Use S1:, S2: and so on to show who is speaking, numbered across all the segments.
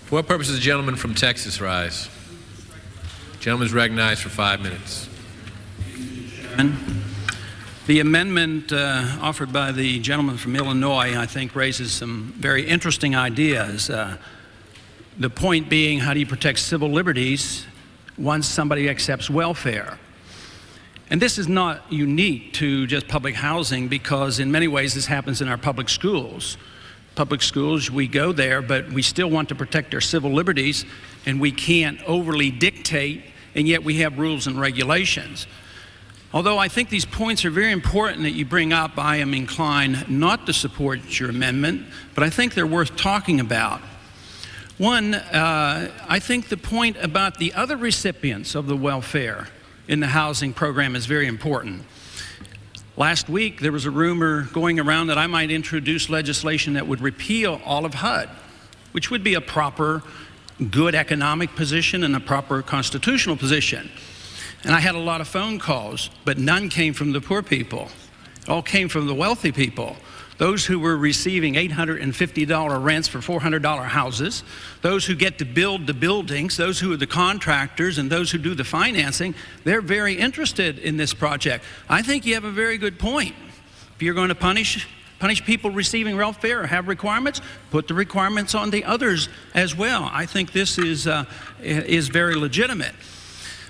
S1: For what purpose does the gentleman from Texas rise? Gentleman is recognized for 5 minutes.
S2: The amendment offered by the gentleman from Illinois, I think, raises some very interesting ideas. The point being, how do you protect civil liberties once somebody accepts welfare? And this is not unique to just public housing, because in many ways this happens in our public schools. Public schools, we go there, but we still want to protect our civil liberties, and we can't overly dictate, and yet we have rules and regulations. Although I think these points are very important that you bring up, I am inclined not to support your amendment, but I think they're worth talking about. One, I think the point about the other recipients of the welfare in the housing program is very important. Last week, there was a rumor going around that I might introduce legislation that would repeal all of HUD, which would be a proper, good economic position and a proper constitutional position. And I had a lot of phone calls, but none came from the poor people. It all came from the wealthy people. Those who were receiving $850 rents for $400 houses, those who get to build the buildings, those who are the contractors, and those who do the financing, they're very interested in this project. I think you have a very good point. If you're going to punish people receiving welfare or have requirements, put the requirements on the others as well. I think this is very legitimate.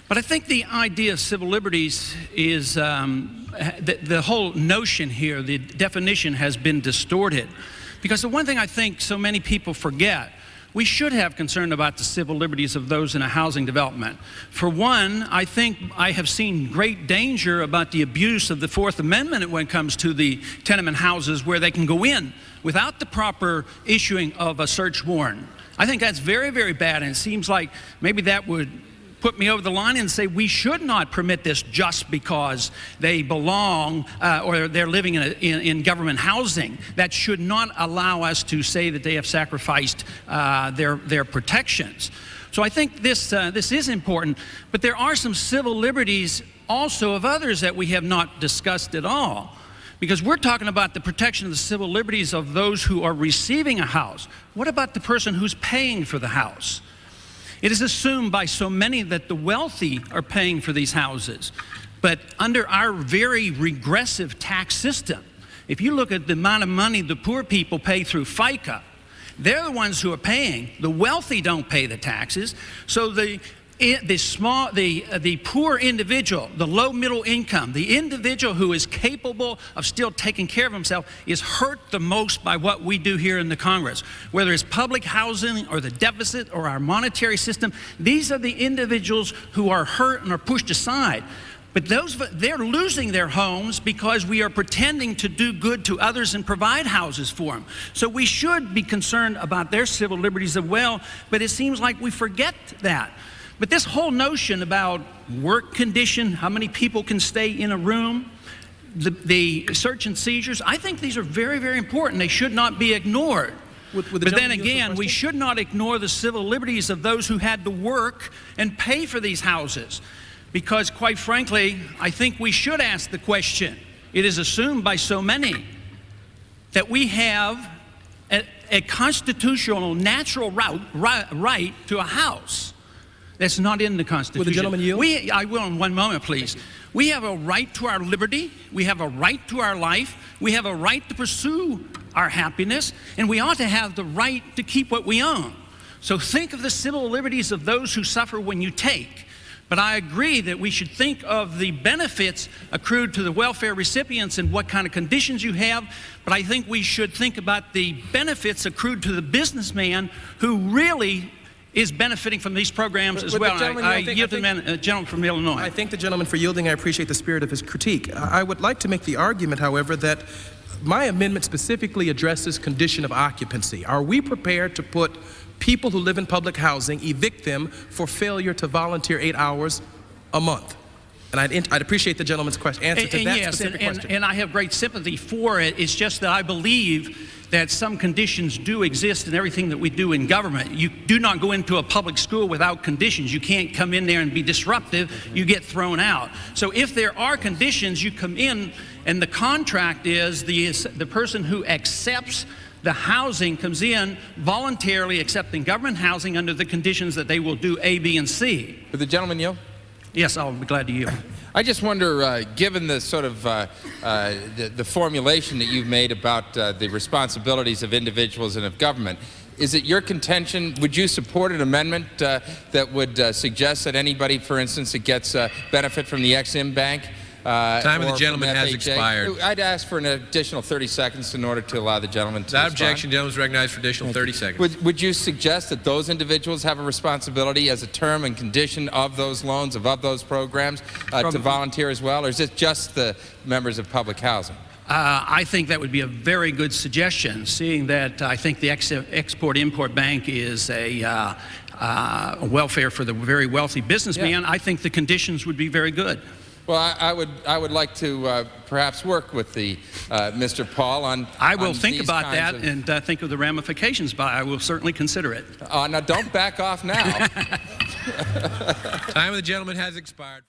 S2: But I think the idea of civil liberties is, the whole notion here, the definition has been distorted. Because the one thing I think so many people forget, we should have concern about the civil liberties of those in a housing development. For one, I think I have seen great danger about the abuse of the Fourth Amendment when it comes to the tenement houses, where they can go in without the proper issuing of a search warrant. I think that's very, very bad, and it seems like maybe that would put me over the line and say we should not permit this just because they belong or they're living in government housing. That should not allow us to say that they have sacrificed their protections. So I think this is important, but there are some civil liberties also of others that we have not discussed at all. Because we're talking about the protection of the civil liberties of those who are receiving a house. What about the person who's paying for the house? It is assumed by so many that the wealthy are paying for these houses. But under our very regressive tax system, if you look at the amount of money the poor people pay through FICA, they're the ones who are paying. The wealthy don't pay the taxes. So the poor individual, the low middle income, the individual who is capable of still taking care of himself is hurt the most by what we do here in the Congress. Whether it's public housing or the deficit or our monetary system, these are the individuals who are hurt and are pushed aside. But they're losing their homes because we are pretending to do good to others and provide houses for them. So we should be concerned about their civil liberties as well, but it seems like we forget that. But this whole notion about work condition, how many people can stay in a room, the search and seizures, I think these are very, very important. They should not be ignored. But then again, we should not ignore the civil liberties of those who had to work and pay for these houses. Because quite frankly, I think we should ask the question. It is assumed by so many that we have a constitutional, natural right to a house. That's not in the Constitution.
S3: Will the gentleman yield?
S2: I will in one moment, please. We have a right to our liberty. We have a right to our life. We have a right to pursue our happiness. And we ought to have the right to keep what we own. So think of the civil liberties of those who suffer when you take. But I agree that we should think of the benefits accrued to the welfare recipients and what kind of conditions you have. But I think we should think about the benefits accrued to the businessman who really is benefiting from these programs as well. I yield to the gentleman from Illinois.
S3: I thank the gentleman for yielding. I appreciate the spirit of his critique. I would like to make the argument, however, that my amendment specifically addresses condition of occupancy. Are we prepared to put people who live in public housing, evict them for failure to volunteer 8 hours a month? And I'd appreciate the gentleman's answer to that specific question.
S2: And I have great sympathy for it. It's just that I believe that some conditions do exist in everything that we do in government. You do not go into a public school without conditions. You can't come in there and be disruptive. You get thrown out. So if there are conditions, you come in, and the contract is the person who accepts the housing comes in voluntarily accepting government housing under the conditions that they will do A, B, and C.
S4: Would the gentleman yield?
S2: Yes, I'll be glad to yield.
S4: I just wonder, given the sort of the formulation that you've made about the responsibilities of individuals and of government, is it your contention, would you support an amendment that would suggest that anybody, for instance, that gets benefit from the Ex-Im Bank
S1: Time of the gentleman has
S4: FHA?
S1: expired.
S4: I'd ask for an additional 30 seconds in order to allow the gentleman to
S1: Without
S4: respond.
S1: objection, gentleman is recognized for additional 30 seconds.
S4: Would you suggest that those individuals have a responsibility as a term and condition of those loans, of those programs, to volunteer as well, or is it just the members of public housing?
S2: I think that would be a very good suggestion, seeing that I think the Export-Import Bank is a welfare for the very wealthy businessman.
S4: Yeah.
S2: I think the conditions would be very good.
S4: Well, I would like to perhaps work with the Mr. Paul on.
S2: I will
S4: on
S2: think
S4: these
S2: about
S4: kinds
S2: that
S4: of,
S2: and think of the ramifications, but I will certainly consider it.
S4: now, don't back off now.
S1: Time of the gentleman has expired.